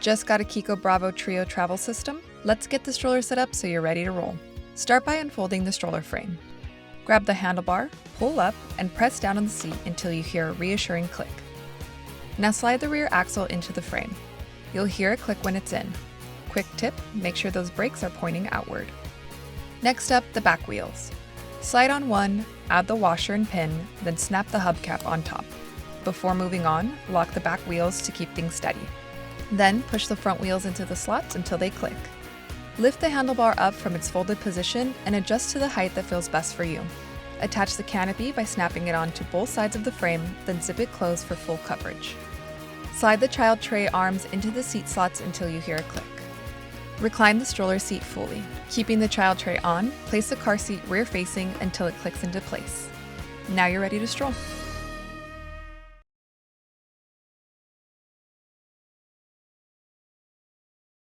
Just got a Kiko Bravo Trio travel system? Let's get the stroller set up so you're ready to roll. Start by unfolding the stroller frame. Grab the handlebar, pull up, and press down on the seat until you hear a reassuring click. Now slide the rear axle into the frame. You'll hear a click when it's in. Quick tip, make sure those brakes are pointing outward. Next up, the back wheels. Slide on one, add the washer and pin, then snap the hubcap on top. Before moving on, lock the back wheels to keep things steady. Then push the front wheels into the slots until they click. Lift the handlebar up from its folded position and adjust to the height that feels best for you. Attach the canopy by snapping it onto both sides of the frame, then zip it closed for full coverage. Slide the child tray arms into the seat slots until you hear a click. Recline the stroller seat fully. Keeping the child tray on, place the car seat rear facing until it clicks into place. Now you're ready to stroll.